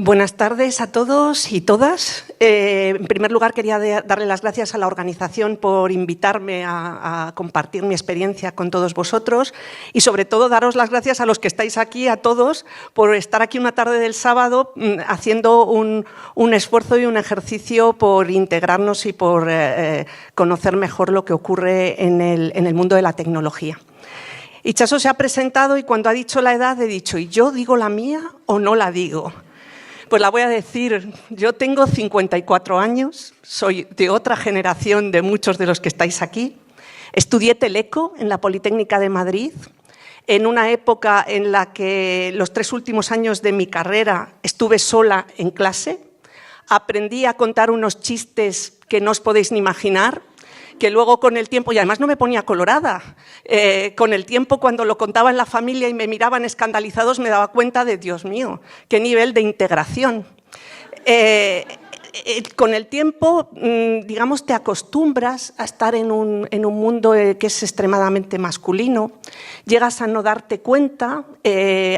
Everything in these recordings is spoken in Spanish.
Buenas tardes a todos y todas. En primer lugar, quería darle las gracias a la organización por invitarme a compartir mi experiencia con todos vosotros y, sobre todo, daros las gracias a los que estáis aquí, a todos, por estar aquí una tarde del sábado haciendo un esfuerzo y un ejercicio por integrarnos y por conocer mejor lo que ocurre en el mundo de la tecnología. Itxaso se ha presentado y cuando ha dicho la edad he dicho, ¿y yo digo la mía o no la digo? Pues la voy a decir, yo tengo 54 años, soy de otra generación de muchos de los que estáis aquí. Estudié Teleco en la Politécnica de Madrid, en una época en la que los 3 últimos años de mi carrera estuve sola en clase. Aprendí a contar unos chistes que no os podéis ni imaginar, que luego con el tiempo, y además no me ponía colorada, con el tiempo cuando lo contaba en la familia y me miraban escandalizados me daba cuenta de, Dios mío, qué nivel de integración. Con el tiempo, digamos, te acostumbras a estar en un mundo que es extremadamente masculino, llegas a no darte cuenta.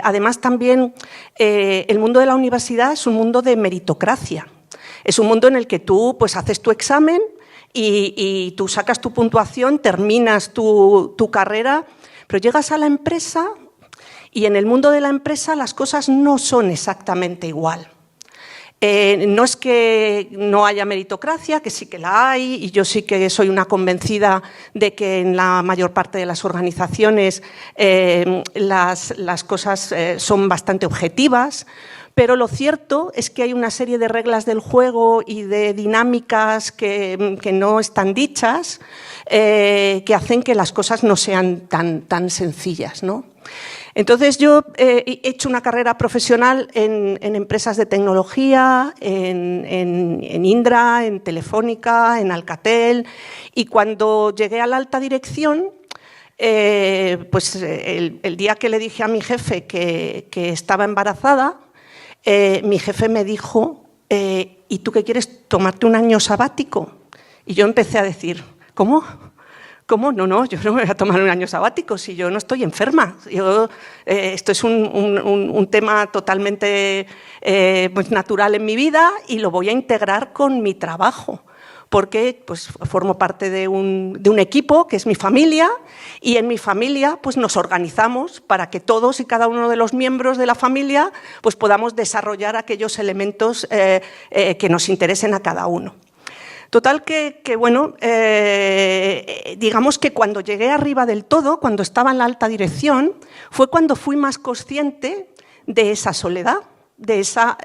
Además también el mundo de la universidad es un mundo de meritocracia, es un mundo en el que tú pues, haces tu examen, y tú sacas tu puntuación, terminas tu carrera, pero llegas a la empresa y en el mundo de la empresa las cosas no son exactamente igual. No es que no haya meritocracia, que sí que la hay, y yo sí que soy una convencida de que en la mayor parte de las organizaciones las cosas son bastante objetivas. Pero lo cierto es que hay una serie de reglas del juego y de dinámicas que no están dichas, que hacen que las cosas no sean tan sencillas, ¿no? Entonces, yo he hecho una carrera profesional en empresas de tecnología, en Indra, en Telefónica, en Alcatel, y cuando llegué a la alta dirección, pues el día que le dije a mi jefe que estaba embarazada, mi jefe me dijo, ¿y tú qué quieres, tomarte un año sabático? Y yo empecé a decir, ¿cómo? ¿Cómo? No, yo no me voy a tomar un año sabático si yo no estoy enferma. Esto es un tema totalmente pues, natural en mi vida y lo voy a integrar con mi trabajo, porque pues, formo parte de un equipo que es mi familia y en mi familia pues, nos organizamos para que todos y cada uno de los miembros de la familia pues, podamos desarrollar aquellos elementos que nos interesen a cada uno. Total que bueno, digamos que cuando llegué arriba del todo, cuando estaba en la alta dirección, fue cuando fui más consciente de esa soledad, de esa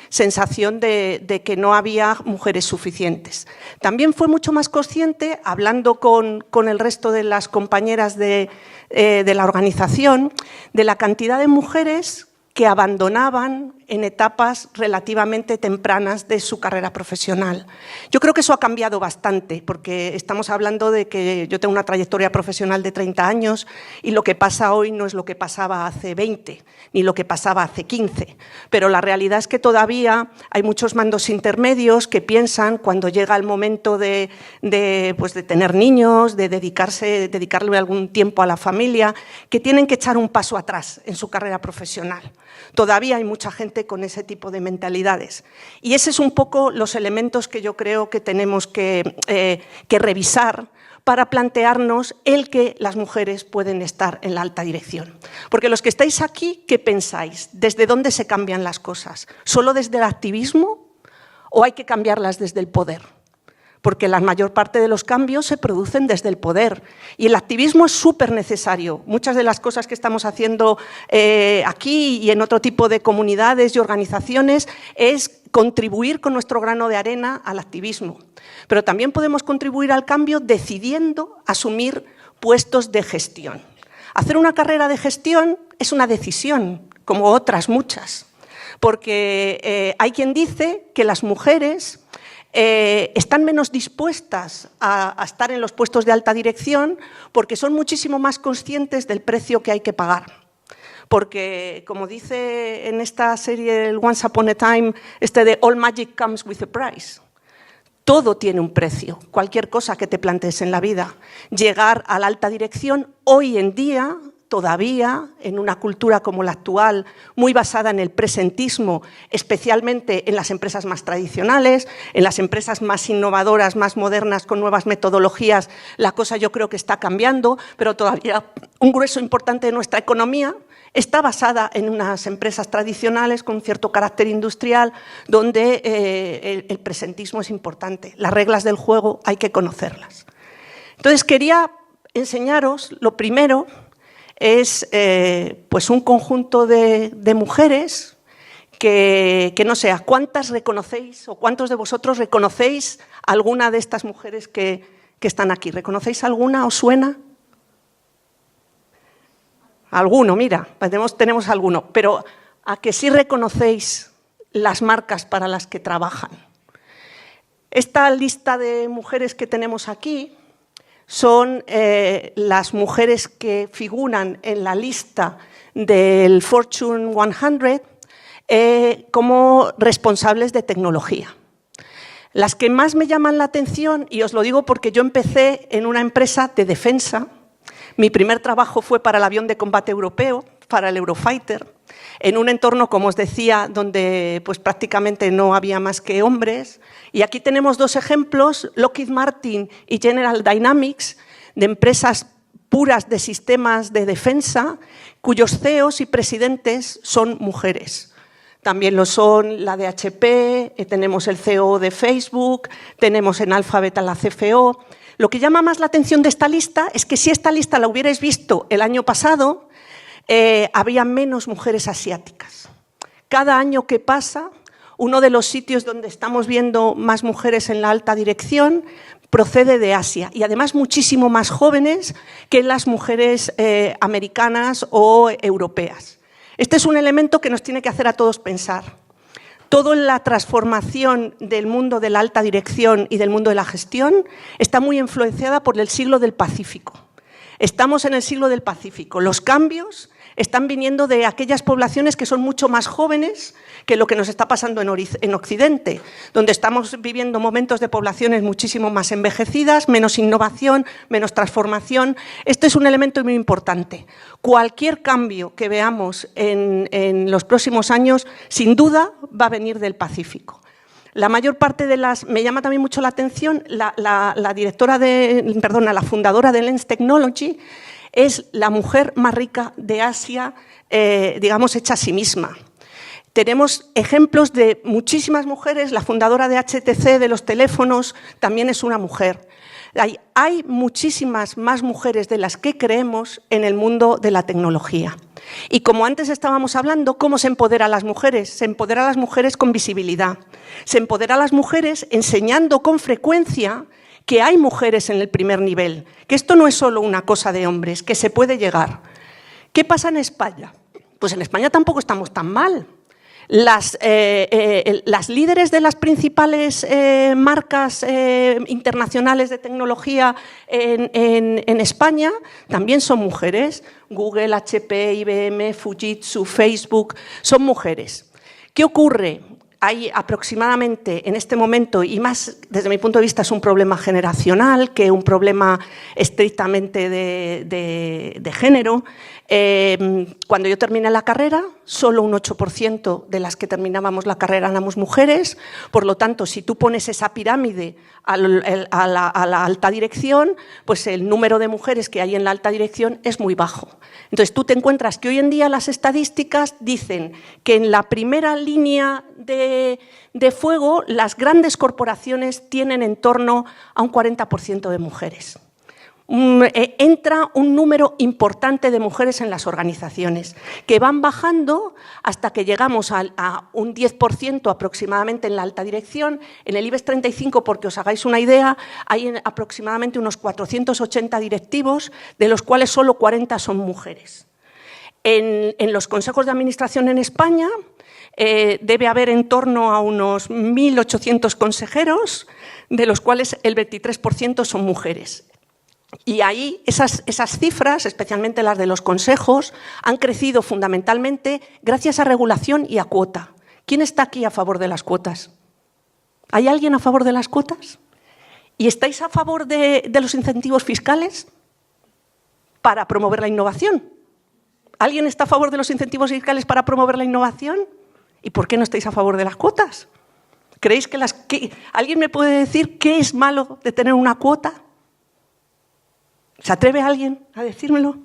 sensación de que no había mujeres suficientes. También fue mucho más consciente, hablando con el resto de las compañeras de la organización, de la cantidad de mujeres que abandonaban en etapas relativamente tempranas de su carrera profesional. Yo creo que eso ha cambiado bastante, porque estamos hablando de que yo tengo una trayectoria profesional de 30 años y lo que pasa hoy no es lo que pasaba hace 20, ni lo que pasaba hace 15. Pero la realidad es que todavía hay muchos mandos intermedios que piensan, cuando llega el momento de tener niños, de dedicarle algún tiempo a la familia, que tienen que echar un paso atrás en su carrera profesional. Todavía hay mucha gente con ese tipo de mentalidades. Y ese es un poco los elementos que yo creo que tenemos que revisar para plantearnos el que las mujeres pueden estar en la alta dirección. Porque los que estáis aquí, ¿qué pensáis? ¿Desde dónde se cambian las cosas? ¿Solo desde el activismo o hay que cambiarlas desde el poder? Porque la mayor parte de los cambios se producen desde el poder y el activismo es súper necesario. Muchas de las cosas que estamos haciendo aquí y en otro tipo de comunidades y organizaciones es contribuir con nuestro grano de arena al activismo. Pero también podemos contribuir al cambio decidiendo asumir puestos de gestión. Hacer una carrera de gestión es una decisión, como otras muchas, porque hay quien dice que las mujeres están menos dispuestas a estar en los puestos de alta dirección porque son muchísimo más conscientes del precio que hay que pagar. Porque, como dice en esta serie el Once Upon a Time, de All Magic comes with a price. Todo tiene un precio, cualquier cosa que te plantees en la vida. Llegar a la alta dirección hoy en día todavía, en una cultura como la actual, muy basada en el presentismo, especialmente en las empresas más tradicionales, en las empresas más innovadoras, más modernas, con nuevas metodologías, la cosa yo creo que está cambiando, pero todavía un grueso importante de nuestra economía está basada en unas empresas tradicionales con un cierto carácter industrial, donde el presentismo es importante. Las reglas del juego hay que conocerlas. Entonces, quería enseñaros, lo primero, es pues un conjunto de mujeres que no sé, ¿a cuántas reconocéis o cuántos de vosotros reconocéis alguna de estas mujeres que están aquí? ¿Reconocéis alguna? ¿Os suena? Alguno, mira, tenemos alguno, pero ¿a que sí reconocéis las marcas para las que trabajan? Esta lista de mujeres que tenemos aquí son las mujeres que figuran en la lista del Fortune 100 como responsables de tecnología. Las que más me llaman la atención, y os lo digo porque yo empecé en una empresa de defensa. Mi primer trabajo fue para el avión de combate europeo, para el Eurofighter, en un entorno, como os decía, donde pues, prácticamente no había más que hombres. Y aquí tenemos dos ejemplos, Lockheed Martin y General Dynamics, de empresas puras de sistemas de defensa, cuyos CEOs y presidentes son mujeres. También lo son la de HP, tenemos el CEO de Facebook, tenemos en Alphabet a la CFO. Lo que llama más la atención de esta lista es que si esta lista la hubierais visto el año pasado, había menos mujeres asiáticas. Cada año que pasa, uno de los sitios donde estamos viendo más mujeres en la alta dirección procede de Asia y además muchísimo más jóvenes que las mujeres americanas o europeas. Este es un elemento que nos tiene que hacer a todos pensar. Toda la transformación del mundo de la alta dirección y del mundo de la gestión está muy influenciada por el siglo del Pacífico. Estamos en el siglo del Pacífico. Los cambios están viniendo de aquellas poblaciones que son mucho más jóvenes que lo que nos está pasando en Occidente, donde estamos viviendo momentos de poblaciones muchísimo más envejecidas, menos innovación, menos transformación. Este es un elemento muy importante. Cualquier cambio que veamos en los próximos años, sin duda, va a venir del Pacífico. La mayor parte de las… Me llama también mucho la atención, la fundadora de Lens Technology es la mujer más rica de Asia, digamos, hecha a sí misma. Tenemos ejemplos de muchísimas mujeres, la fundadora de HTC, de los teléfonos, también es una mujer. Hay muchísimas más mujeres de las que creemos en el mundo de la tecnología. Y como antes estábamos hablando, ¿cómo se empodera a las mujeres? Se empodera a las mujeres con visibilidad. Se empodera a las mujeres enseñando con frecuencia que hay mujeres en el primer nivel, que esto no es solo una cosa de hombres, que se puede llegar. ¿Qué pasa en España? Pues en España tampoco estamos tan mal. Las líderes de las principales marcas internacionales de tecnología en España también son mujeres. Google, HP, IBM, Fujitsu, Facebook, son mujeres. ¿Qué ocurre? Hay aproximadamente en este momento, y más desde mi punto de vista es un problema generacional que un problema estrictamente de género. Cuando yo terminé la carrera, solo un 8% de las que terminábamos la carrera éramos mujeres. Por lo tanto, si tú pones esa pirámide a la alta dirección, pues el número de mujeres que hay en la alta dirección es muy bajo. Entonces, tú te encuentras que hoy en día las estadísticas dicen que en la primera línea de fuego las grandes corporaciones tienen en torno a un 40% de mujeres. Entra un número importante de mujeres en las organizaciones, que van bajando hasta que llegamos a un 10% aproximadamente en la alta dirección. En el IBEX 35, porque os hagáis una idea, hay aproximadamente unos 480 directivos, de los cuales solo 40 son mujeres. En los consejos de administración en España debe haber en torno a unos 1.800 consejeros, de los cuales el 23% son mujeres. Y ahí esas cifras, especialmente las de los consejos, han crecido fundamentalmente gracias a regulación y a cuota. ¿Quién está aquí a favor de las cuotas? ¿Hay alguien a favor de las cuotas? ¿Y estáis a favor de los incentivos fiscales para promover la innovación? ¿Alguien está a favor de los incentivos fiscales para promover la innovación? ¿Y por qué no estáis a favor de las cuotas? ¿Creéis que alguien me puede decir qué es malo de tener una cuota? ¿Se atreve alguien a decírmelo?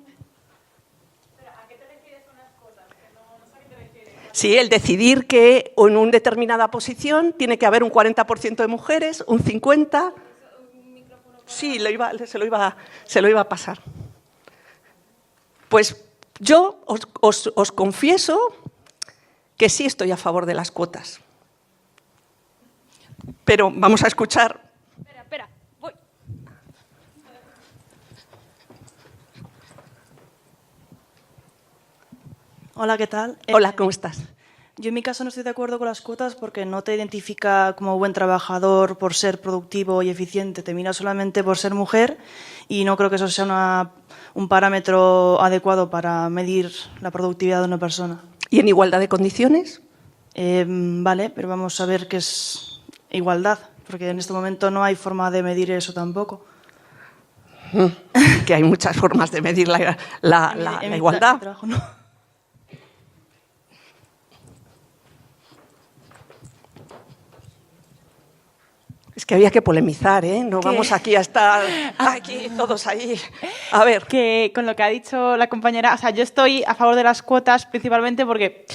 Pero, ¿a qué te refieres con las cuotas? Que no sé a qué te refieres. Sí, el decidir que en una determinada posición tiene que haber un 40% de mujeres, un 50%. Sí, se lo iba a pasar. Pues yo os confieso que sí estoy a favor de las cuotas. Pero vamos a escuchar. Espera, voy. Hola, ¿qué tal? Hola, ¿cómo estás? Yo en mi caso no estoy de acuerdo con las cuotas porque no te identifica como buen trabajador por ser productivo y eficiente, te mira solamente por ser mujer y no creo que eso sea un parámetro adecuado para medir la productividad de una persona. ¿Y en igualdad de condiciones? Vale, pero vamos a ver qué es igualdad, porque en este momento no hay forma de medir eso tampoco. Que hay muchas formas de medir la igualdad. Mi trabajo, no. Es que había que polemizar, ¿eh? No vamos aquí a estar aquí todos ahí. A ver. Que con lo que ha dicho la compañera, o sea, yo estoy a favor de las cuotas principalmente porque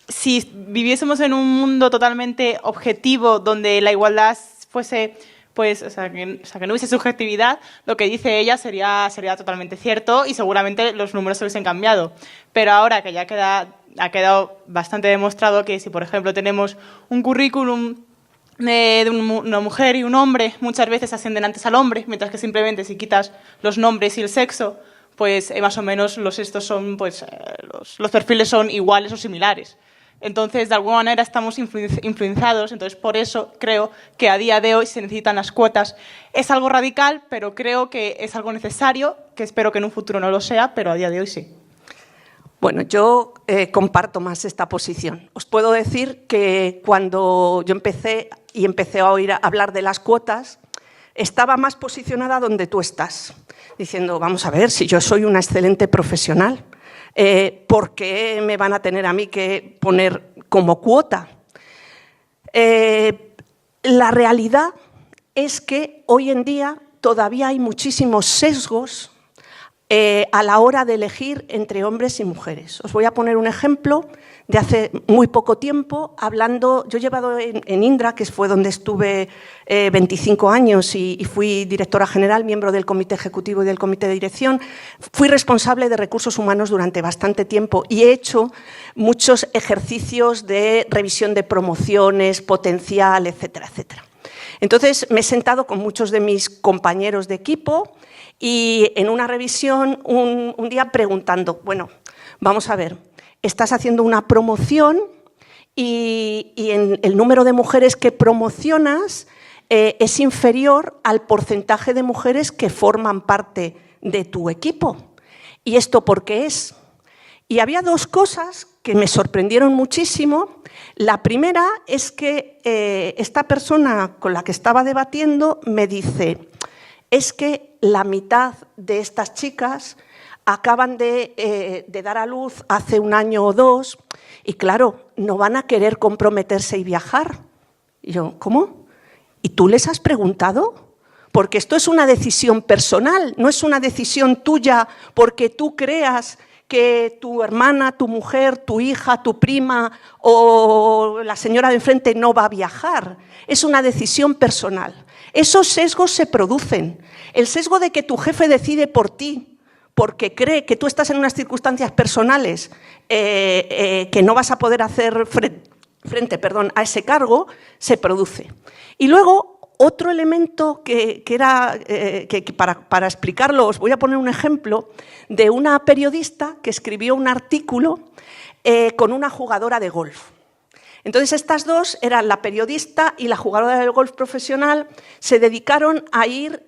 si viviésemos en un mundo totalmente objetivo donde la igualdad fuese, pues, o sea, que no hubiese subjetividad, lo que dice ella sería totalmente cierto y seguramente los números se hubiesen cambiado. Pero ahora que ya ha quedado bastante demostrado que si, por ejemplo, tenemos un currículum de una mujer y un hombre, muchas veces ascienden antes al hombre, mientras que simplemente si quitas los nombres y el sexo, pues más o menos los perfiles son iguales o similares. Entonces, de alguna manera estamos influenciados, entonces por eso creo que a día de hoy se necesitan las cuotas. Es algo radical, pero creo que es algo necesario, que espero que en un futuro no lo sea, pero a día de hoy sí. Bueno, yo comparto más esta posición. Os puedo decir que cuando yo empecé a oír hablar de las cuotas, estaba más posicionada donde tú estás, diciendo, vamos a ver, si yo soy una excelente profesional, ¿por qué me van a tener a mí que poner como cuota? La realidad es que hoy en día todavía hay muchísimos sesgos a la hora de elegir entre hombres y mujeres. Os voy a poner un ejemplo de hace muy poco tiempo, yo he llevado en Indra, que fue donde estuve 25 años y fui directora general, miembro del comité ejecutivo y del comité de dirección, fui responsable de recursos humanos durante bastante tiempo y he hecho muchos ejercicios de revisión de promociones, potencial, etcétera, etcétera. Entonces me he sentado con muchos de mis compañeros de equipo y en una revisión un día preguntando, bueno, vamos a ver, estás haciendo una promoción y en el número de mujeres que promocionas es inferior al porcentaje de mujeres que forman parte de tu equipo. ¿Y esto por qué es? Y había dos cosas que me sorprendieron muchísimo. La primera es que esta persona con la que estaba debatiendo me dice, es que la mitad de estas chicas acaban de dar a luz hace un año o dos y, claro, no van a querer comprometerse y viajar. Y yo, ¿cómo? ¿Y tú les has preguntado? Porque esto es una decisión personal, no es una decisión tuya porque tú creas que tu hermana, tu mujer, tu hija, tu prima o la señora de enfrente no va a viajar. Es una decisión personal. Esos sesgos se producen. El sesgo de que tu jefe decide por ti porque cree que tú estás en unas circunstancias personales que no vas a poder hacer frente a ese cargo, se produce. Y luego, otro elemento que para explicarlo, os voy a poner un ejemplo de una periodista que escribió un artículo con una jugadora de golf. Entonces, estas dos, eran la periodista y la jugadora del golf profesional, se dedicaron a ir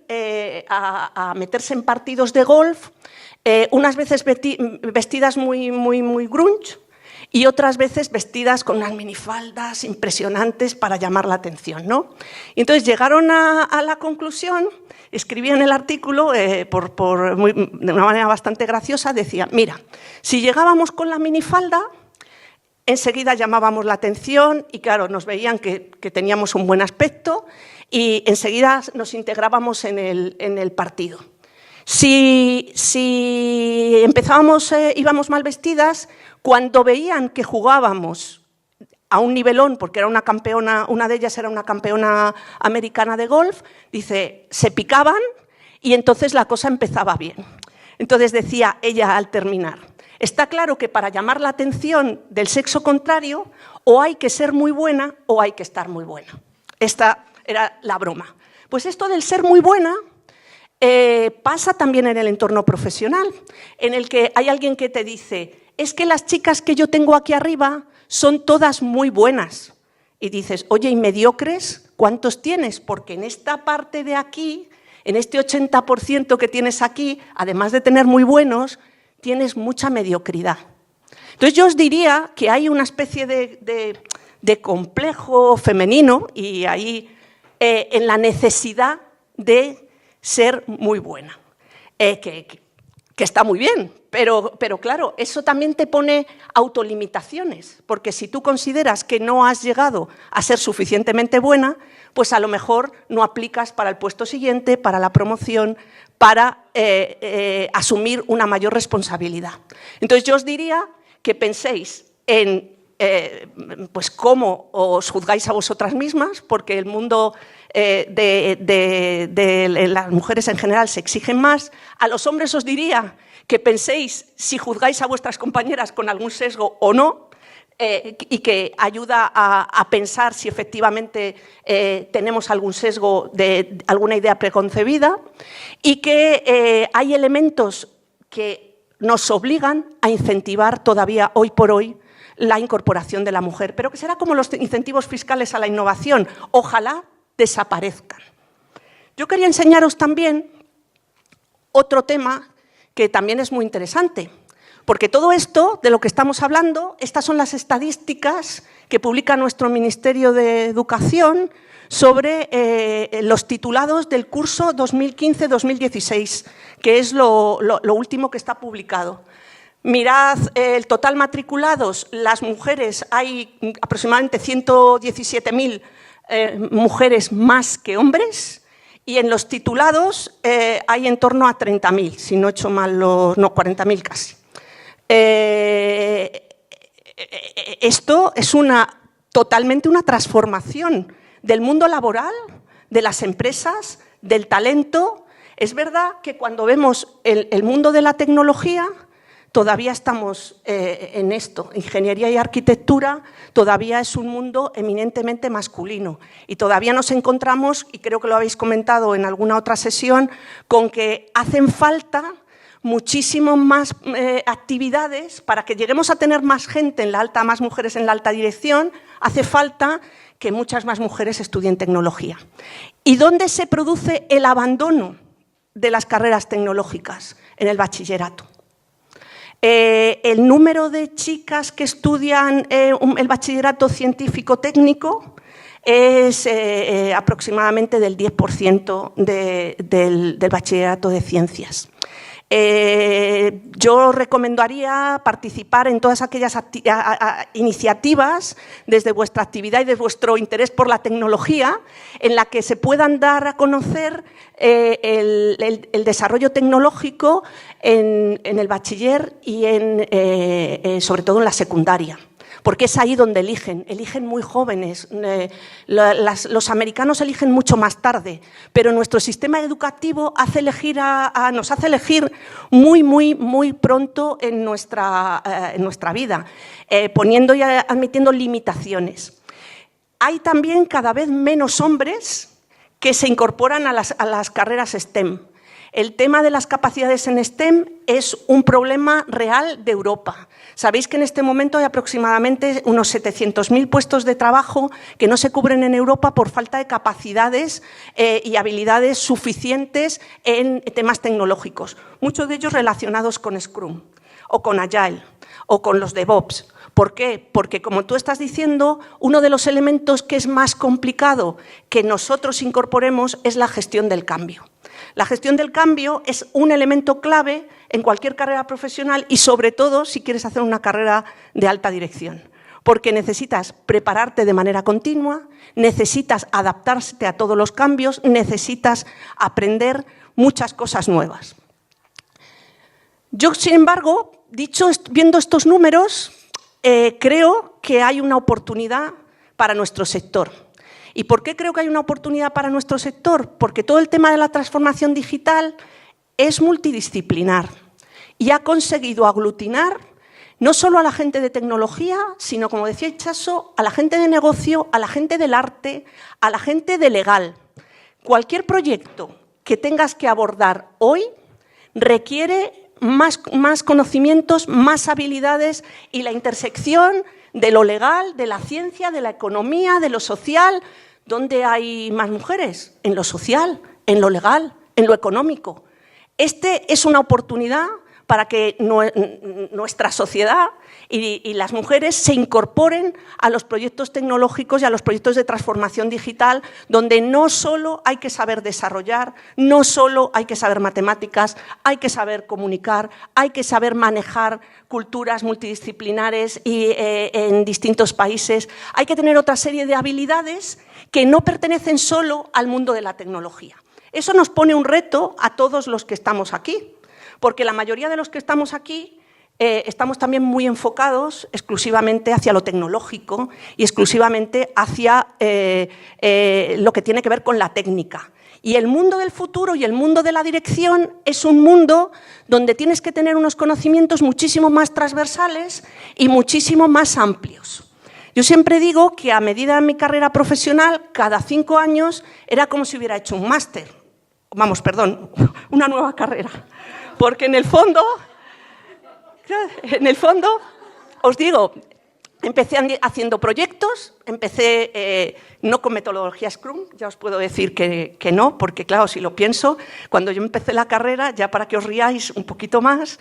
a meterse en partidos de golf, unas veces vestidas muy grunge y otras veces vestidas con unas minifaldas impresionantes para llamar la atención, ¿no? Y entonces llegaron a la conclusión, escribía en el artículo, de una manera bastante graciosa, decía, mira, si llegábamos con la minifalda, enseguida llamábamos la atención y, claro, nos veían que teníamos un buen aspecto y enseguida nos integrábamos en el partido. Si empezábamos, íbamos mal vestidas, cuando veían que jugábamos a un nivelón, porque era una campeona, una de ellas era una campeona americana de golf, dice, se picaban y entonces la cosa empezaba bien. Entonces decía ella al terminar, está claro que para llamar la atención del sexo contrario o hay que ser muy buena o hay que estar muy buena. Esta era la broma. Pues esto del ser muy buena pasa también en el entorno profesional, en el que hay alguien que te dice, es que las chicas que yo tengo aquí arriba son todas muy buenas. Y dices, oye, ¿y mediocres cuántos tienes? Porque en esta parte de aquí, en este 80% que tienes aquí, además de tener muy buenos, tienes mucha mediocridad. Entonces yo os diría que hay una especie de complejo femenino y ahí en la necesidad de ser muy buena, que está muy bien, pero claro, eso también te pone autolimitaciones, porque si tú consideras que no has llegado a ser suficientemente buena, pues a lo mejor no aplicas para el puesto siguiente, para la promoción, para asumir una mayor responsabilidad. Entonces yo os diría que penséis en pues cómo os juzgáis a vosotras mismas, porque el mundo de las mujeres en general se exigen más. A los hombres os diría que penséis si juzgáis a vuestras compañeras con algún sesgo o no, y que ayuda a pensar si efectivamente tenemos algún sesgo de alguna idea preconcebida, y que hay elementos que nos obligan a incentivar todavía hoy por hoy la incorporación de la mujer, pero que será como los incentivos fiscales a la innovación, ojalá desaparezcan. Yo quería enseñaros también otro tema que también es muy interesante, porque todo esto de lo que estamos hablando, estas son las estadísticas que publica nuestro Ministerio de Educación sobre los titulados del curso 2015-2016, que es lo último que está publicado. Mirad el total matriculados, las mujeres, hay aproximadamente 117.000 mujeres más que hombres, y en los titulados hay en torno a 30.000, si no he hecho mal, no, 40.000 casi. Esto es totalmente una transformación del mundo laboral, de las empresas, del talento. Es verdad que cuando vemos el mundo de la tecnología, todavía estamos en esto. Ingeniería y arquitectura todavía es un mundo eminentemente masculino y todavía nos encontramos, y creo que lo habéis comentado en alguna otra sesión, con que hacen falta muchísimo más actividades para que lleguemos a tener más gente en la alta, más mujeres en la alta dirección. Hace falta que muchas más mujeres estudien tecnología. ¿Y dónde se produce el abandono de las carreras tecnológicas? En el bachillerato. El número de chicas que estudian el bachillerato científico-técnico es aproximadamente del 10% del bachillerato de ciencias. Yo recomendaría participar en todas aquellas iniciativas desde vuestra actividad y de vuestro interés por la tecnología, en la que se puedan dar a conocer el desarrollo tecnológico en el bachiller y sobre todo en la secundaria. Porque es ahí donde eligen muy jóvenes. Los americanos eligen mucho más tarde, pero nuestro sistema educativo nos hace elegir muy pronto en nuestra vida, poniendo y admitiendo limitaciones. Hay también cada vez menos hombres que se incorporan a las carreras STEM. El tema de las capacidades en STEM es un problema real de Europa. Sabéis que en este momento hay aproximadamente unos 700.000 puestos de trabajo que no se cubren en Europa por falta de capacidades y habilidades suficientes en temas tecnológicos, muchos de ellos relacionados con Scrum o con Agile o con los DevOps. ¿Por qué? Porque, como tú estás diciendo, uno de los elementos que es más complicado que nosotros incorporemos es la gestión del cambio. La gestión del cambio es un elemento clave en cualquier carrera profesional y, sobre todo, si quieres hacer una carrera de alta dirección, porque necesitas prepararte de manera continua, necesitas adaptarte a todos los cambios, necesitas aprender muchas cosas nuevas. Yo, sin embargo, viendo estos números, creo que hay una oportunidad para nuestro sector. ¿Y por qué creo que hay una oportunidad para nuestro sector? Porque todo el tema de la transformación digital es multidisciplinar y ha conseguido aglutinar no solo a la gente de tecnología, sino, como decía Itxaso, a la gente de negocio, a la gente del arte, a la gente de legal. Cualquier proyecto que tengas que abordar hoy requiere más conocimientos, más habilidades y la intersección de lo legal, de la ciencia, de la economía, de lo social. ¿Dónde hay más mujeres? En lo social, en lo legal, en lo económico. Este es una oportunidad para que nuestra sociedad y las mujeres se incorporen a los proyectos tecnológicos y a los proyectos de transformación digital, donde no solo hay que saber desarrollar, no solo hay que saber matemáticas, hay que saber comunicar, hay que saber manejar culturas multidisciplinares y en distintos países. Hay que tener otra serie de habilidades que no pertenecen solo al mundo de la tecnología. Eso nos pone un reto a todos los que estamos aquí, porque la mayoría de los que estamos aquí estamos también muy enfocados exclusivamente hacia lo tecnológico y exclusivamente hacia lo que tiene que ver con la técnica. Y el mundo del futuro y el mundo de la dirección es un mundo donde tienes que tener unos conocimientos muchísimo más transversales y muchísimo más amplios. Yo siempre digo que a medida de mi carrera profesional, cada 5 años era como si hubiera hecho un máster. Vamos, perdón, una nueva carrera. Porque en el fondo, os digo, empecé haciendo proyectos, empecé no con metodología Scrum, ya os puedo decir que no, porque claro, si lo pienso, cuando yo empecé la carrera, ya para que os riáis un poquito más,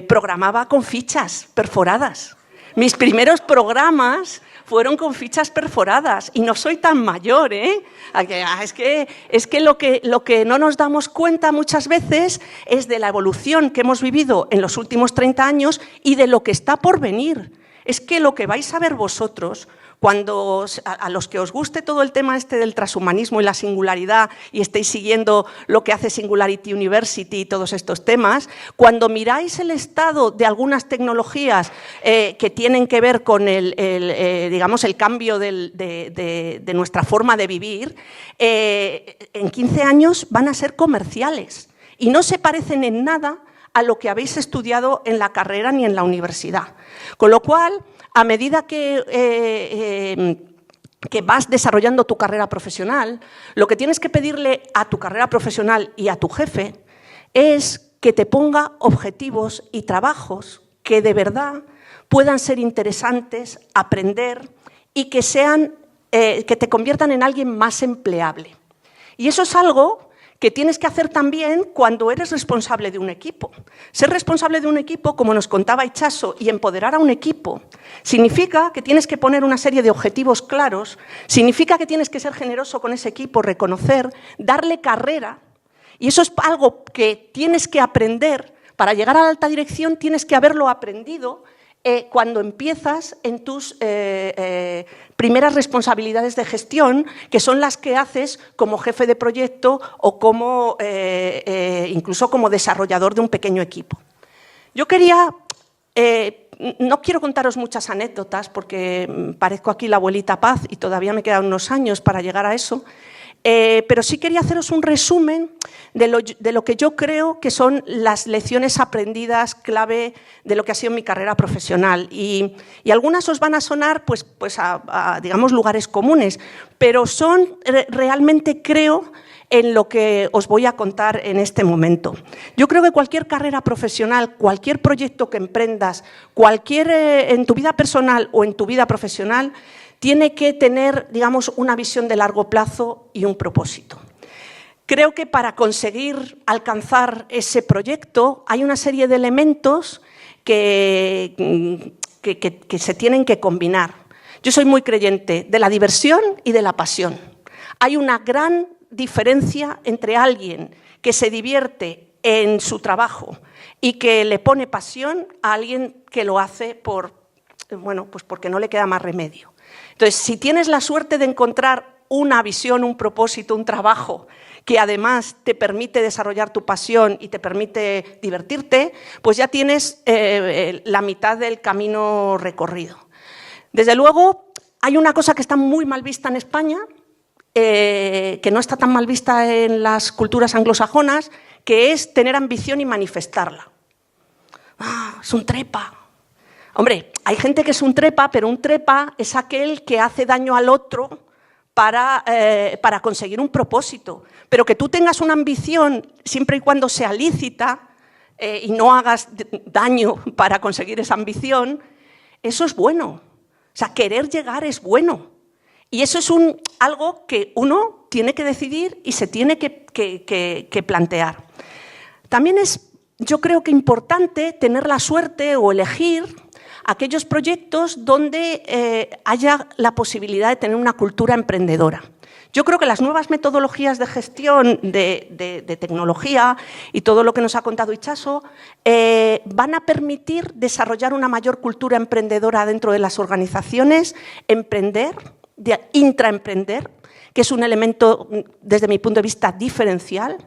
programaba con fichas perforadas. Mis primeros programas fueron con fichas perforadas y no soy tan mayor, ¿eh? Es que lo que no nos damos cuenta muchas veces es de la evolución que hemos vivido en los últimos 30 años y de lo que está por venir. Es que lo que vais a ver vosotros, cuando a los que os guste todo el tema este del transhumanismo y la singularidad y estéis siguiendo lo que hace Singularity University y todos estos temas, cuando miráis el estado de algunas tecnologías que tienen que ver con digamos, el cambio de nuestra forma de vivir, en 15 años van a ser comerciales y no se parecen en nada a lo que habéis estudiado en la carrera ni en la universidad. Con lo cual, a medida que vas desarrollando tu carrera profesional, lo que tienes que pedirle a tu carrera profesional y a tu jefe es que te ponga objetivos y trabajos que de verdad puedan ser interesantes, aprender y que te conviertan en alguien más empleable. Y eso es algo que tienes que hacer también cuando eres responsable de un equipo. Ser responsable de un equipo, como nos contaba Itxaso, y empoderar a un equipo, significa que tienes que poner una serie de objetivos claros, significa que tienes que ser generoso con ese equipo, reconocer, darle carrera, y eso es algo que tienes que aprender. Para llegar a la alta dirección tienes que haberlo aprendido cuando empiezas en tus primeras responsabilidades de gestión, que son las que haces como jefe de proyecto o como, incluso como desarrollador de un pequeño equipo. Yo no quiero contaros muchas anécdotas porque parezco aquí la abuelita Paz y todavía me quedan unos años para llegar a eso, pero sí quería haceros un resumen de lo que yo creo que son las lecciones aprendidas clave de lo que ha sido mi carrera profesional. Y algunas os van a sonar pues a, digamos, lugares comunes, pero son realmente, creo, en lo que os voy a contar en este momento. Yo creo que cualquier carrera profesional, cualquier proyecto que emprendas, en tu vida personal o en tu vida profesional, tiene que tener, digamos, una visión de largo plazo y un propósito. Creo que para conseguir alcanzar ese proyecto hay una serie de elementos que se tienen que combinar. Yo soy muy creyente de la diversión y de la pasión. Hay una gran diferencia entre alguien que se divierte en su trabajo y que le pone pasión a alguien que lo hace pues porque no le queda más remedio. Entonces, si tienes la suerte de encontrar una visión, un propósito, un trabajo que además te permite desarrollar tu pasión y te permite divertirte, pues ya tienes la mitad del camino recorrido. Desde luego, hay una cosa que está muy mal vista en España, que no está tan mal vista en las culturas anglosajonas, que es tener ambición y manifestarla. Es un trepa. Hombre, hay gente que es un trepa, pero un trepa es aquel que hace daño al otro para conseguir un propósito. Pero que tú tengas una ambición, siempre y cuando sea lícita, y no hagas daño para conseguir esa ambición, eso es bueno. O sea, querer llegar es bueno. Y eso es algo que uno tiene que decidir y se tiene que plantear. También es, yo creo que importante tener la suerte o elegir aquellos proyectos donde haya la posibilidad de tener una cultura emprendedora. Yo creo que las nuevas metodologías de gestión de tecnología y todo lo que nos ha contado Itxaso van a permitir desarrollar una mayor cultura emprendedora dentro de las organizaciones, emprender, intraemprender, que es un elemento, desde mi punto de vista, diferencial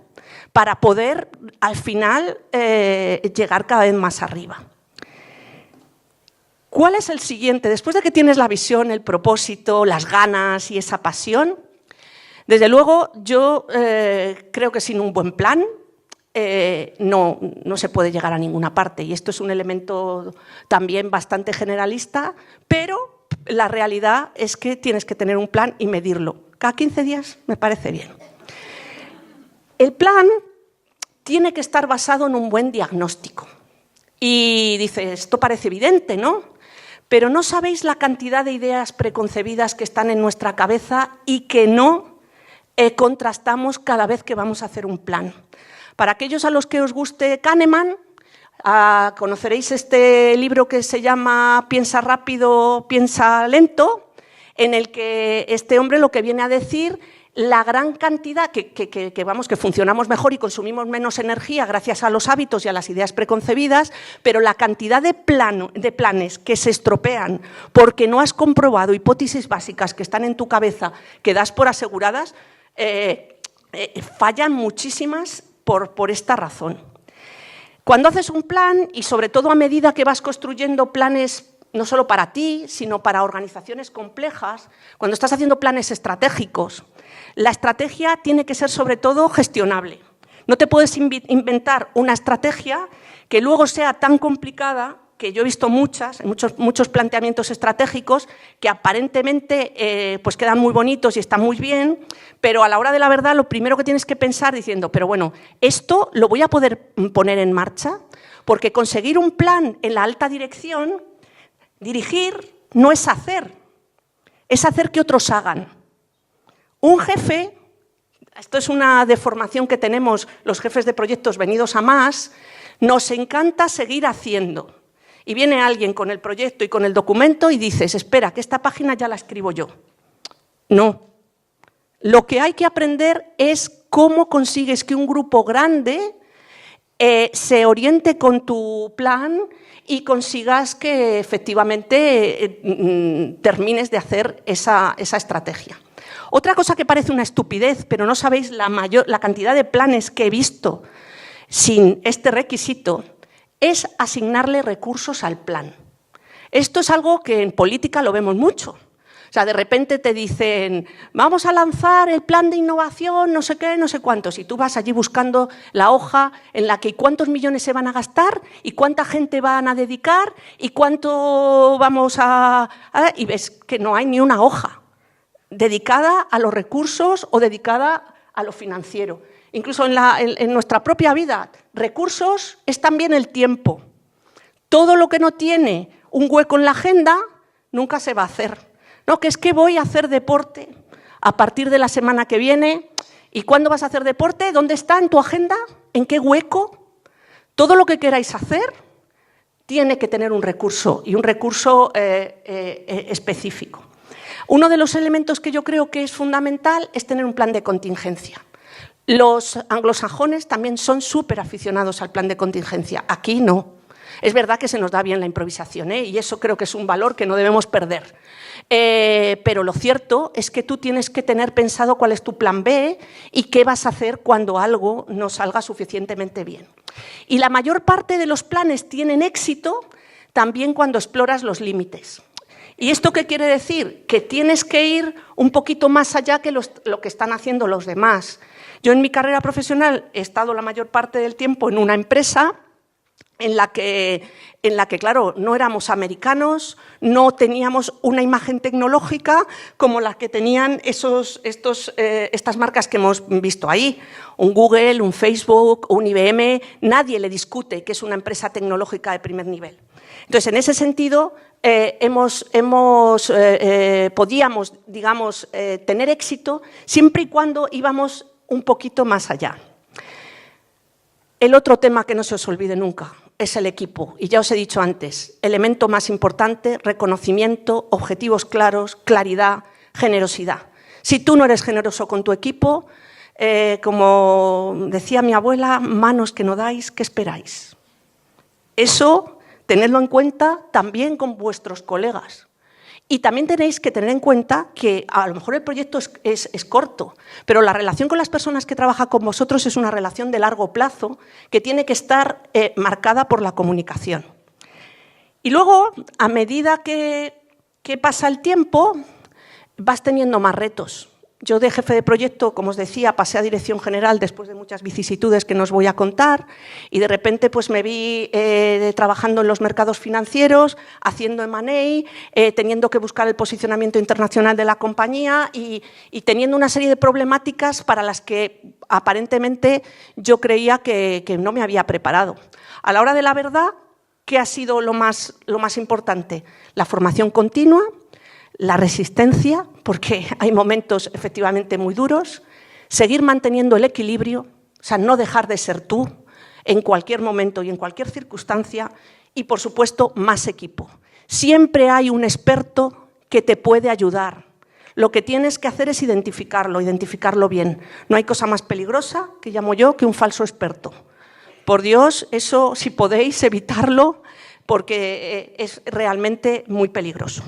para poder, al final, llegar cada vez más arriba. ¿Cuál es el siguiente? Después de que tienes la visión, el propósito, las ganas y esa pasión, desde luego yo creo que sin un buen plan no se puede llegar a ninguna parte. Y esto es un elemento también bastante generalista, pero la realidad es que tienes que tener un plan y medirlo. Cada 15 días me parece bien. El plan tiene que estar basado en un buen diagnóstico. Y dices, esto parece evidente, ¿no? Pero no sabéis la cantidad de ideas preconcebidas que están en nuestra cabeza y que no contrastamos cada vez que vamos a hacer un plan. Para aquellos a los que os guste Kahneman, conoceréis este libro que se llama Piensa rápido, piensa lento, en el que este hombre lo que viene a decir, la gran cantidad, que funcionamos mejor y consumimos menos energía gracias a los hábitos y a las ideas preconcebidas, pero la cantidad de planes que se estropean porque no has comprobado hipótesis básicas que están en tu cabeza, que das por aseguradas, fallan muchísimas por esta razón. Cuando haces un plan, y sobre todo a medida que vas construyendo planes no solo para ti, sino para organizaciones complejas, cuando estás haciendo planes estratégicos, la estrategia tiene que ser sobre todo gestionable. No te puedes inventar una estrategia que luego sea tan complicada, que yo he visto muchos planteamientos estratégicos que aparentemente pues quedan muy bonitos y están muy bien, pero a la hora de la verdad lo primero que tienes que pensar diciendo, pero bueno, ¿esto lo voy a poder poner en marcha? Porque conseguir un plan en la alta dirección, dirigir no es hacer que otros hagan. Un jefe, esto es una deformación que tenemos los jefes de proyectos venidos a más, nos encanta seguir haciendo. Y viene alguien con el proyecto y con el documento y dices, espera, que esta página ya la escribo yo. No. Lo que hay que aprender es cómo consigues que un grupo grande se oriente con tu plan y consigas que efectivamente termines de hacer esa estrategia. Otra cosa que parece una estupidez, pero no sabéis la cantidad de planes que he visto sin este requisito, es asignarle recursos al plan. Esto es algo que en política lo vemos mucho. O sea, de repente te dicen, vamos a lanzar el plan de innovación, no sé qué, no sé cuántos, y tú vas allí buscando la hoja en la que cuántos millones se van a gastar y cuánta gente van a dedicar y cuánto vamos a... Y ves que no hay ni una hoja dedicada a los recursos o dedicada a lo financiero. Incluso en nuestra propia vida, recursos es también el tiempo. Todo lo que no tiene un hueco en la agenda nunca se va a hacer. No, que es que voy a hacer deporte a partir de la semana que viene. ¿Y cuándo vas a hacer deporte? ¿Dónde está en tu agenda? ¿En qué hueco? Todo lo que queráis hacer tiene que tener un recurso y un recurso específico. Uno de los elementos que yo creo que es fundamental es tener un plan de contingencia. Los anglosajones también son súper aficionados al plan de contingencia. Aquí no. Es verdad que se nos da bien la improvisación, y eso creo que es un valor que no debemos perder. Pero lo cierto es que tú tienes que tener pensado cuál es tu plan B y qué vas a hacer cuando algo no salga suficientemente bien. Y la mayor parte de los planes tienen éxito también cuando exploras los límites. ¿Y esto qué quiere decir? Que tienes que ir un poquito más allá que lo que están haciendo los demás. Yo en mi carrera profesional he estado la mayor parte del tiempo en una empresa en la que, claro, no éramos americanos, no teníamos una imagen tecnológica como la que tenían estas marcas que hemos visto ahí. Un Google, un Facebook, un IBM, nadie le discute que es una empresa tecnológica de primer nivel. Entonces, en ese sentido, podíamos, digamos, tener éxito siempre y cuando íbamos un poquito más allá. El otro tema que no se os olvide nunca es el equipo. Y ya os he dicho antes, elemento más importante, reconocimiento, objetivos claros, claridad, generosidad. Si tú no eres generoso con tu equipo, como decía mi abuela, manos que no dais, ¿qué esperáis? Eso, tenedlo en cuenta también con vuestros colegas. Y también tenéis que tener en cuenta que a lo mejor el proyecto es corto, pero la relación con las personas que trabajan con vosotros es una relación de largo plazo que tiene que estar marcada por la comunicación. Y luego, a medida que pasa el tiempo, vas teniendo más retos. Yo de jefe de proyecto, como os decía, pasé a dirección general después de muchas vicisitudes que no os voy a contar y de repente pues me vi trabajando en los mercados financieros, haciendo M&A, teniendo que buscar el posicionamiento internacional de la compañía y teniendo una serie de problemáticas para las que aparentemente yo creía que no me había preparado. A la hora de la verdad, ¿qué ha sido lo más importante? La formación continua, la resistencia, porque hay momentos efectivamente muy duros, seguir manteniendo el equilibrio, o sea, no dejar de ser tú en cualquier momento y en cualquier circunstancia y, por supuesto, más equipo. Siempre hay un experto que te puede ayudar. Lo que tienes que hacer es identificarlo bien. No hay cosa más peligrosa, que llamo yo, que un falso experto. Por Dios, eso, si podéis evitarlo, porque es realmente muy peligroso.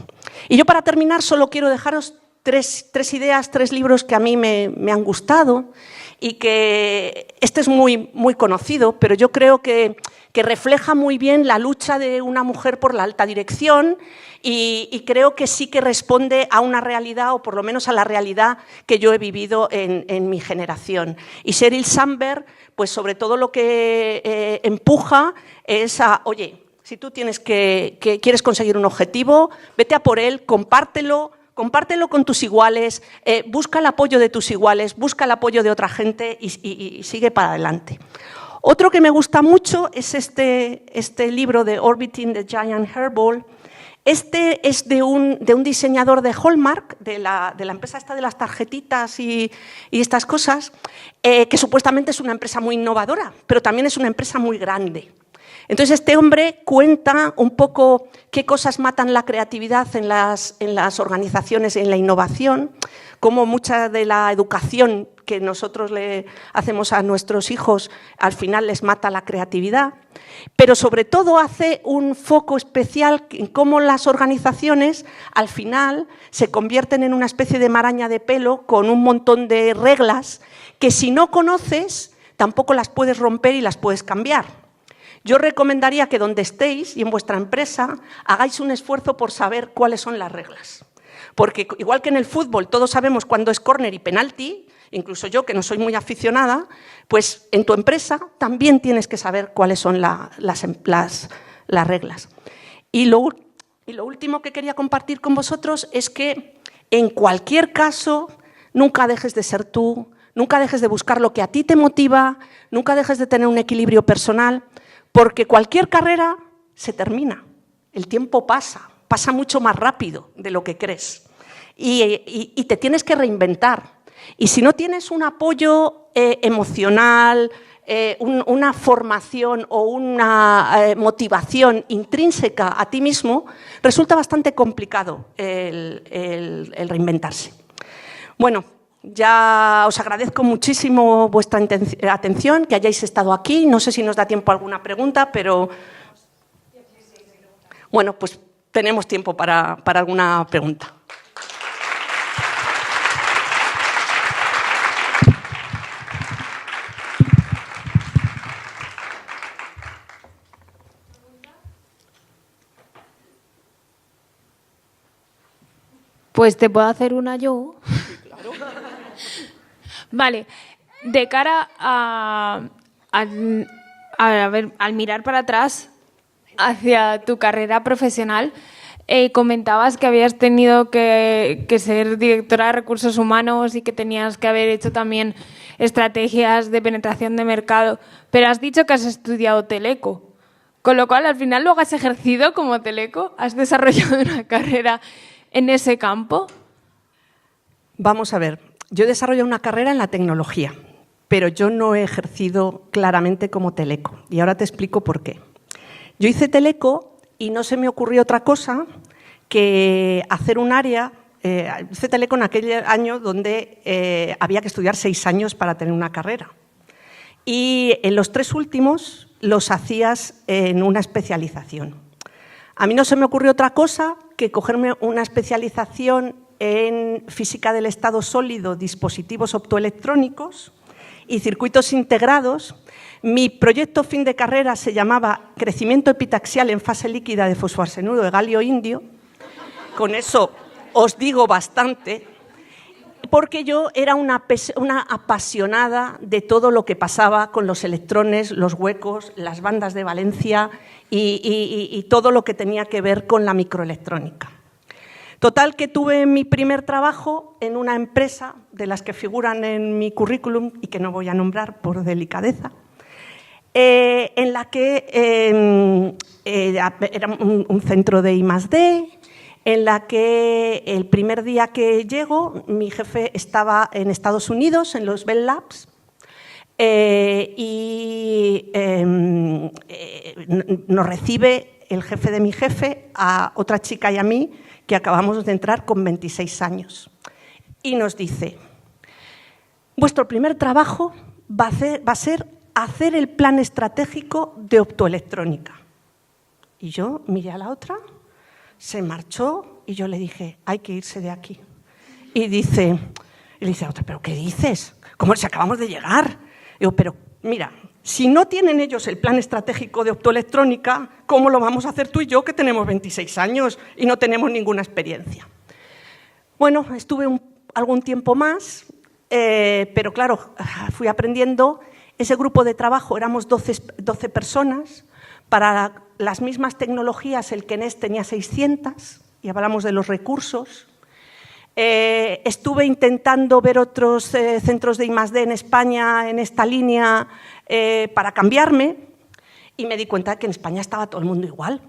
Y yo, para terminar, solo quiero dejaros tres ideas, 3 libros que a mí me han gustado y que este es muy conocido, pero yo creo que refleja muy bien la lucha de una mujer por la alta dirección y creo que sí que responde a una realidad, o por lo menos a la realidad que yo he vivido en mi generación. Y Sheryl Sandberg, pues sobre todo lo que empuja es a, oye, si tú quieres conseguir un objetivo, vete a por él, compártelo con tus iguales, busca el apoyo de tus iguales, busca el apoyo de otra gente y sigue para adelante. Otro que me gusta mucho es este libro de Orbiting the Giant Hairball. Este es de un diseñador de Hallmark, de la empresa esta de las tarjetitas y estas cosas, que supuestamente es una empresa muy innovadora, pero también es una empresa muy grande. Entonces, este hombre cuenta un poco qué cosas matan la creatividad en las organizaciones, en la innovación, cómo mucha de la educación que nosotros le hacemos a nuestros hijos al final les mata la creatividad, pero sobre todo hace un foco especial en cómo las organizaciones al final se convierten en una especie de maraña de pelo con un montón de reglas que, si no conoces, tampoco las puedes romper y las puedes cambiar. Yo recomendaría que donde estéis y en vuestra empresa hagáis un esfuerzo por saber cuáles son las reglas. Porque igual que en el fútbol todos sabemos cuándo es córner y penalti, incluso yo que no soy muy aficionada, pues en tu empresa también tienes que saber cuáles son las reglas. Y lo último que quería compartir con vosotros es que en cualquier caso nunca dejes de ser tú, nunca dejes de buscar lo que a ti te motiva, nunca dejes de tener un equilibrio personal, porque cualquier carrera se termina, el tiempo pasa mucho más rápido de lo que crees y te tienes que reinventar. Y si no tienes un apoyo emocional, una formación o una motivación intrínseca a ti mismo, resulta bastante complicado el reinventarse. Bueno, ya os agradezco muchísimo vuestra atención, que hayáis estado aquí. No sé si nos da tiempo a alguna pregunta, pero bueno, pues tenemos tiempo para alguna pregunta. Pues te puedo hacer una yo. Claro. Vale, de cara al mirar para atrás hacia tu carrera profesional, comentabas que habías tenido que ser directora de recursos humanos y que tenías que haber hecho también estrategias de penetración de mercado, pero has dicho que has estudiado teleco, con lo cual al final luego has ejercido como teleco, has desarrollado una carrera en ese campo. Vamos a ver, yo he desarrollado una carrera en la tecnología, pero yo no he ejercido claramente como teleco, y ahora te explico por qué. Yo hice teleco y no se me ocurrió otra cosa que hacer un área. Hice teleco en aquel año donde había que estudiar 6 años para tener una carrera. Y en los 3 últimos los hacías en una especialización. A mí no se me ocurrió otra cosa que cogerme una especialización en física del estado sólido, dispositivos optoelectrónicos y circuitos integrados. Mi proyecto fin de carrera se llamaba Crecimiento epitaxial en fase líquida de fosfoarsenuro de galio indio. Con eso os digo bastante, porque yo era una apasionada de todo lo que pasaba con los electrones, los huecos, las bandas de valencia y todo lo que tenía que ver con la microelectrónica. Total, que tuve mi primer trabajo en una empresa de las que figuran en mi currículum y que no voy a nombrar por delicadeza, en la que era un centro de I+D, en la que el primer día que llego, mi jefe estaba en Estados Unidos, en los Bell Labs, y nos recibe el jefe de mi jefe a otra chica y a mí, que acabamos de entrar con 26 años. Y nos dice: vuestro primer trabajo va a ser hacer el plan estratégico de optoelectrónica. Y yo miré a la otra, se marchó y yo le dije: hay que irse de aquí. Y dice a otra: ¿pero qué dices? ¿Cómo si acabamos de llegar? Digo: pero mira, si no tienen ellos el plan estratégico de optoelectrónica, ¿cómo lo vamos a hacer tú y yo, que tenemos 26 años y no tenemos ninguna experiencia? Bueno, estuve algún tiempo más, pero claro, fui aprendiendo. Ese grupo de trabajo éramos 12 personas. Para las mismas tecnologías, el Kenest tenía 600, y hablamos de los recursos. Estuve intentando ver otros centros de I+D en España en esta línea para cambiarme, y me di cuenta de que en España estaba todo el mundo igual.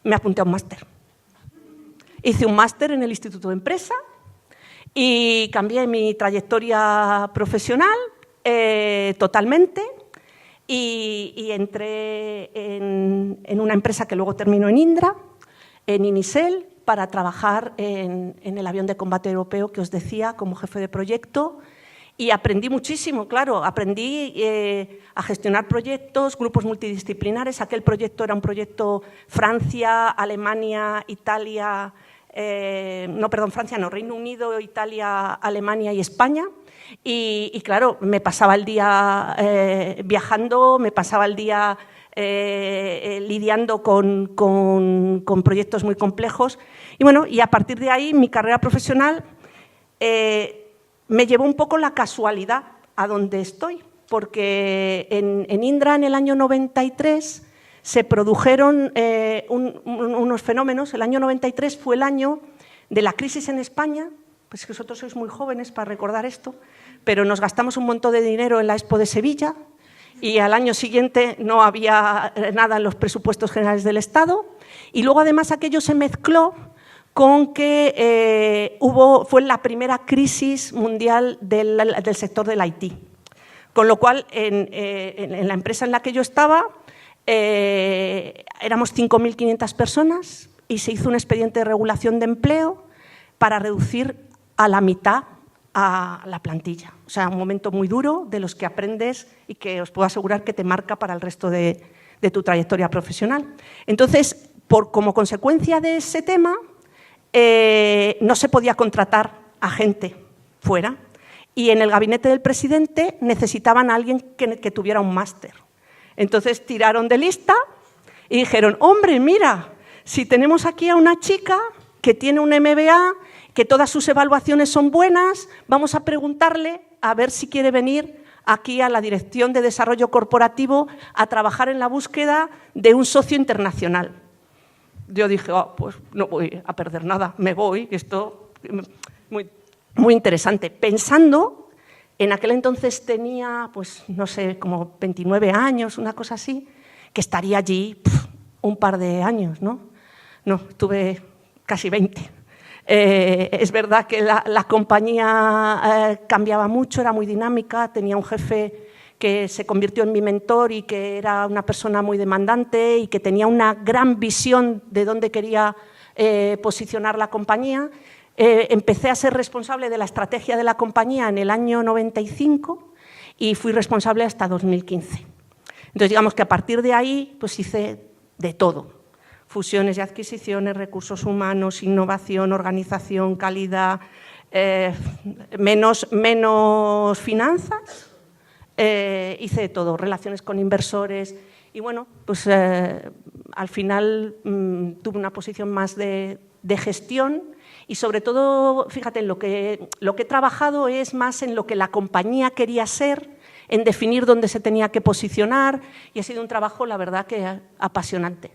Me apunté a un máster. Hice un máster en el Instituto de Empresa y cambié mi trayectoria profesional totalmente. Y entré en una empresa que luego terminó en Indra, en Inisel, para trabajar en el avión de combate europeo que os decía, como jefe de proyecto. Y aprendí muchísimo, claro. Aprendí a gestionar proyectos, grupos multidisciplinares. Aquel proyecto era un proyecto Francia, Alemania, Italia… Francia no, Reino Unido, Italia, Alemania y España. Y claro, me pasaba el día viajando, me pasaba el día lidiando con proyectos muy complejos. Y bueno, y a partir de ahí mi carrera profesional me llevó un poco la casualidad a donde estoy, porque en Indra en el año 93 se produjeron unos fenómenos. El año 93 fue el año de la crisis en España. Pues que vosotros sois muy jóvenes para recordar esto, pero nos gastamos un montón de dinero en la Expo de Sevilla y al año siguiente no había nada en los presupuestos generales del Estado. Y luego, además, aquello se mezcló con que fue la primera crisis mundial del sector del IT. Con lo cual, en la empresa en la que yo estaba, éramos 5.500 personas y se hizo un expediente de regulación de empleo para reducir a la mitad a la plantilla. O sea, un momento muy duro de los que aprendes y que os puedo asegurar que te marca para el resto de tu trayectoria profesional. Entonces, como consecuencia de ese tema, no se podía contratar a gente fuera y en el gabinete del presidente necesitaban a alguien que tuviera un máster. Entonces tiraron de lista y dijeron, hombre, mira, si tenemos aquí a una chica que tiene un MBA, que todas sus evaluaciones son buenas, vamos a preguntarle a ver si quiere venir aquí a la Dirección de Desarrollo Corporativo a trabajar en la búsqueda de un socio internacional. Yo dije, pues no voy a perder nada, me voy, esto muy interesante. Pensando, en aquel entonces tenía, pues no sé, como 29 años, una cosa así, que estaría allí un par de años, ¿no? No, tuve casi 20. Es verdad que la compañía cambiaba mucho, era muy dinámica, tenía un jefe que se convirtió en mi mentor y que era una persona muy demandante y que tenía una gran visión de dónde quería posicionar la compañía. Empecé a ser responsable de la estrategia de la compañía en el año 95 y fui responsable hasta 2015. Entonces, digamos que a partir de ahí pues hice de todo. Fusiones y adquisiciones, recursos humanos, innovación, organización, calidad, menos finanzas, hice de todo, relaciones con inversores y bueno, pues al final tuve una posición más de gestión y sobre todo, fíjate, lo que he trabajado es más en lo que la compañía quería ser, en definir dónde se tenía que posicionar y ha sido un trabajo, la verdad, que apasionante.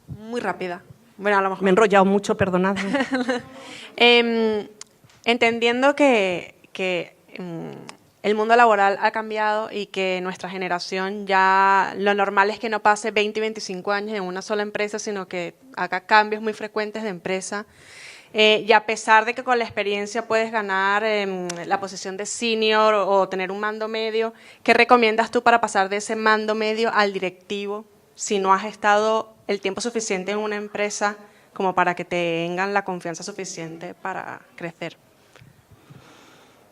Muy rápida. Bueno, a lo mejor. Me he enrollado mucho, perdonad. Entendiendo que el mundo laboral ha cambiado y que nuestra generación ya lo normal es que no pase 20 y 25 años en una sola empresa, sino que haga cambios muy frecuentes de empresa. Y a pesar de que con la experiencia puedes ganar la posición de senior o tener un mando medio, ¿qué recomiendas tú para pasar de ese mando medio al directivo si no has estado el tiempo suficiente en una empresa como para que tengan la confianza suficiente para crecer?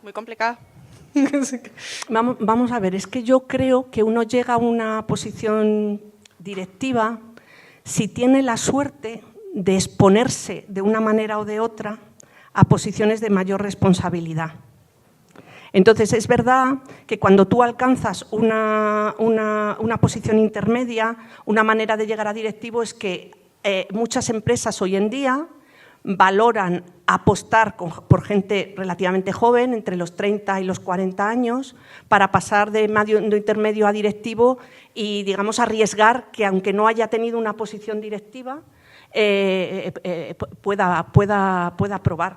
Muy complicado. Vamos a ver, es que yo creo que uno llega a una posición directiva si tiene la suerte de exponerse de una manera o de otra a posiciones de mayor responsabilidad. Entonces, es verdad que cuando tú alcanzas una posición intermedia, una manera de llegar a directivo es que muchas empresas hoy en día valoran apostar por gente relativamente joven, entre los 30 y los 40 años, para pasar de intermedio a directivo y, digamos, arriesgar que, aunque no haya tenido una posición directiva, pueda probar.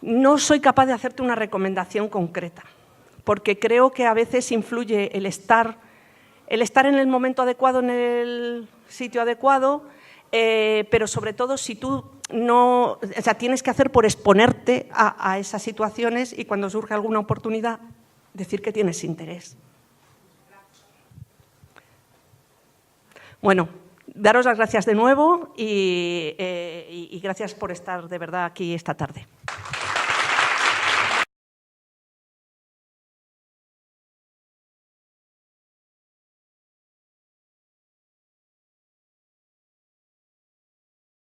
No soy capaz de hacerte una recomendación concreta, porque creo que a veces influye el estar en el momento adecuado, en el sitio adecuado, pero sobre todo si tú no, o sea, tienes que hacer por exponerte a esas situaciones y cuando surge alguna oportunidad, decir que tienes interés. Bueno, daros las gracias de nuevo y gracias por estar de verdad aquí esta tarde.